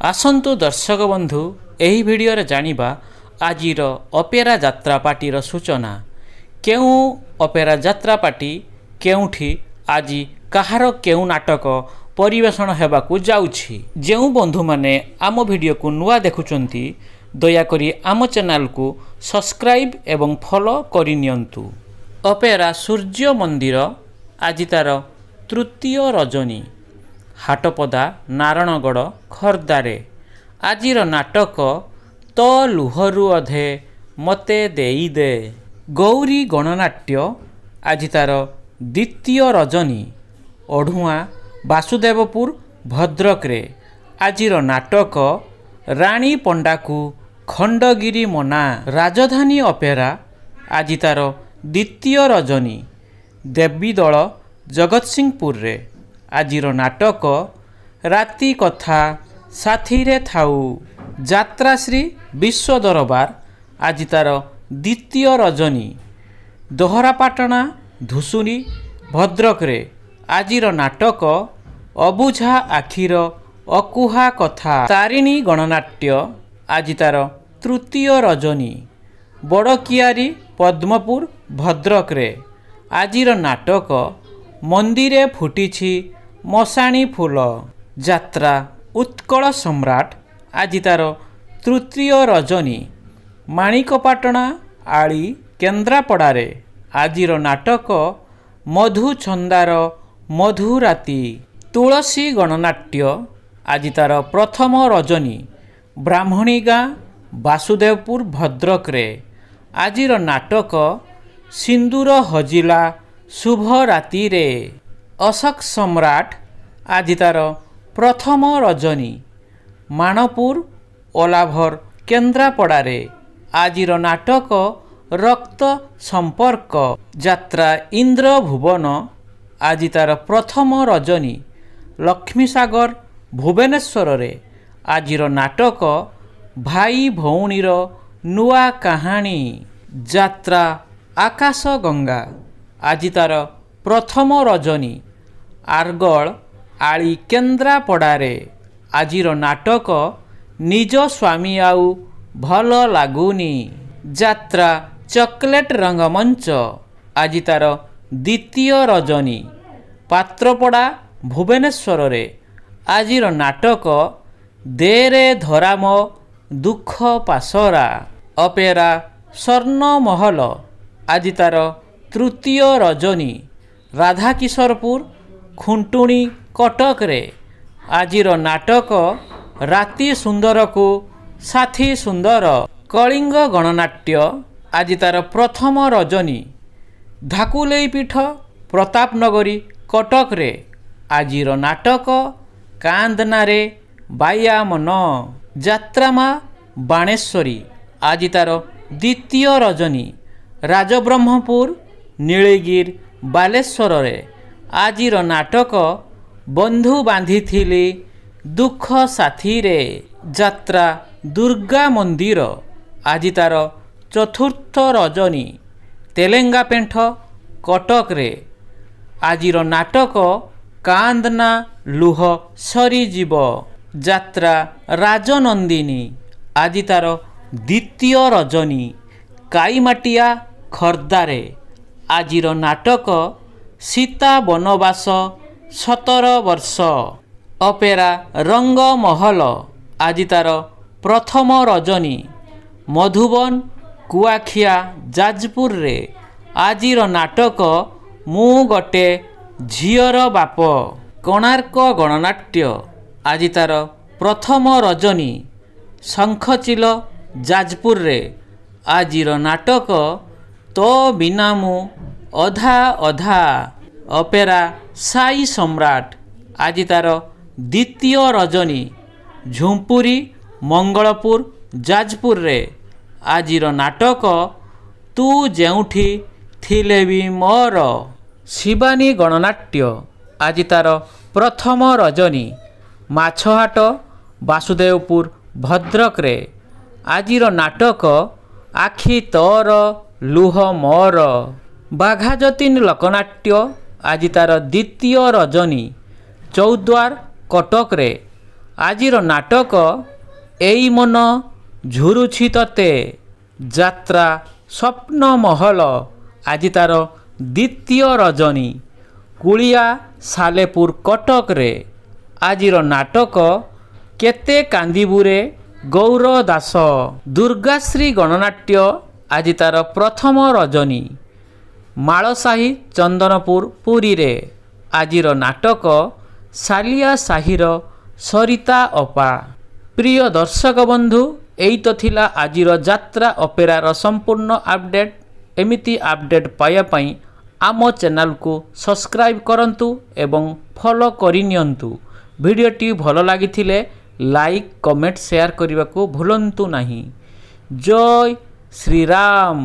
आसंतु दर्शक बंधु एही भिडियो रे जानिबा आजिर अपेरा यात्रा पार्टीर सूचना केउ अपेरा यात्रा पार्टी केउठी आजि कहार केउ नाटक परिवेषण हेबाकू जाउछि। जेउ बंधु माने आम भिडियो को नुआ देखुचंती दयाकरी आम चैनल को सब्सक्राइब एवं फॉलो करि नियंतु। अपेरा सूर्य मंदिर आजि तार तृतीय रजनी हाटपदा नारायणगढ़ खर्दारे आजिर नाटक तो लुहरु अधे मते देई दे गौरी गणनाट्य आजि तार द्वितीय रजनी ओढ़ुआ वासुदेवपुर भद्रक रे आजिर नाटक राणी पंडाकू खंडगिरी मना राजधानी अपेरा आजि तार द्वितीय रजनी देवीदल जगतसिंहपुर रे आजिर नाटक राति कथा साथी रे थाऊ यात्राश्री विश्व दरबार आजि तार द्वितीय रजनी दोहरापाटना धुसुनी भद्रक रे आजिर नाटक अबुझा आखिर अकुहा कथा तारिणी गणनाट्य आजि तार तृतीय रजनी बड़कियारी पद्मपुर भद्रक रे आजिर नाटक मंदिरे फुटिछि मशाणी फूल यात्रा उत्कल सम्राट आजि तार तृतीय रजनी माणिकपाटना आली केन्द्रापड़ारे आजिर नाटक मधुछंदार मधुराती तुलसी गणनाट्य आजि तार प्रथम रजनी ब्राह्मणीगाँ वासुदेवपुर भद्रक रे आजिर नाटक सिंदूर हजिला शुभ राति रे अशोक सम्राट आजि तार प्रथम रजनी मानपुर ओलाभर केन्द्रापड़ारे आजिर नाटक रक्त संपर्क यात्रा इंद्र भुवन आजि तार प्रथम रजनी लक्ष्मीसागर भुवनेश्वर रे आजिर नाटक भाई भौणीर नुआ कहानी यात्रा आकाश गंगा आजि तार प्रथम रजनी आरगल आली केन्द्रापड़ारे आजिर नाटक निज स्वामी आउ भल लागुनी यात्रा चॉकलेट रंगमंच आजि तार द्वितीय रजनी पात्रपड़ा भुवनेश्वर रे आजिर नाटक देरे धराम दुख पासरा अपेरा स्वर्ण महल आजि तार तृतीय रजनी राधाकिशोरपुर खुंटुणी कटक रे आजिर नाटक राति सुंदर को साथी सुंदर कलिंग गणनाट्य आजि तार प्रथम रजनी धाकुलेई पीठ प्रतापनगरी कटक रे आजिर नाटक कांदनारे बाया मन यात्रामा बाणेश्वरी आजि तार द्वितीय रजनी राजब्रह्मपुर नीलगिर बालेश्वर रे आजिर नाटक बंधु बांधिथिली दुख साथी रे यात्रा दुर्गा मंदिर आजि तार चतुर्थ रजनी तेलेंगा पेंठ कटक रे आजिर नाटक कांदना लुह सरीजीव यात्रा राजनंदिनी आजि तार द्वितीय रजनी काईमाटिया खर्दारे आजिर नाटक सीता बनवास 17 वर्ष अपेरा रंग महल आजि तार प्रथम रजनी मधुबन कुआखिया जाजपुर रे आजिर नाटक मु गटे झियर बाप कोणार्क गणनाट्य आजि तार प्रथम रजनी शंखचिल जाजपुर रे आजिर नाटक तो बिना मु अधा अधा अपेरा साई सम्राट आजि तार द्वितीय रजनी झुंपुरी मंगलपुर जाजपुर रे आजिर नाटक तू जेउठी थिले भी मोर शिवानी गणनाट्य आजि तार प्रथम रजनी माछहाट वासुदेवपुर भद्रक रे आजिर नाटक आखि तोर लुह मोर बाघाजतीन लोकनाट्य आजि तार द्वितीय रजनी चौद्वार कटक रे ଆଜିର ନାଟକ ଏଇ ମନ ଝୁରୁଛି ତତେ ଯାତ୍ରା ସ୍ୱପ୍ନ ମହଲ ଆଜି ତାର ଦ୍ୱିତୀୟ ରଜନୀ କୁଳିଆ ସାଲେପୁର କଟକରେ। ଆଜିର ନାଟକ କେତେ କାନ୍ଦିବୁରେ ଗୌର ଦାସ ଦୁର୍ଗାଶ୍ରୀ ଗଣନାଟ୍ୟ ଆଜି ତାର ପ୍ରଥମ ରଜନୀ ମାଳସାହି ଚନ୍ଦନପୁର ପୁରୀରେ। ଆଜିର ନାଟକ ସାଲିଆ ସାହିର ସରିତା ଅପା। ପ୍ରିୟ ଦର୍ଶକ ବନ୍ଧୁ, ଏଇ ତ ଥିଲା ଆଜିର ଯାତ୍ରା ଅପେରାର ସମ୍ପୂର୍ଣ୍ଣ ଆପଡେଟ୍। ଏମିତି ଆପଡେଟ୍ ପାଇବା ପାଇଁ ଆମ ଚ୍ୟାନେଲକୁ ସବସ୍କ୍ରାଇବ୍ କରନ୍ତୁ ଏବଂ ଫଲୋ କରିନିଅନ୍ତୁ। ଭିଡ଼ିଓଟି ଭଲ ଲାଗିଥିଲେ ଲାଇକ୍ କମେଣ୍ଟ ସେୟାର କରିବାକୁ ଭୁଲନ୍ତୁ ନାହିଁ। ଜୟ ଶ୍ରୀରାମ।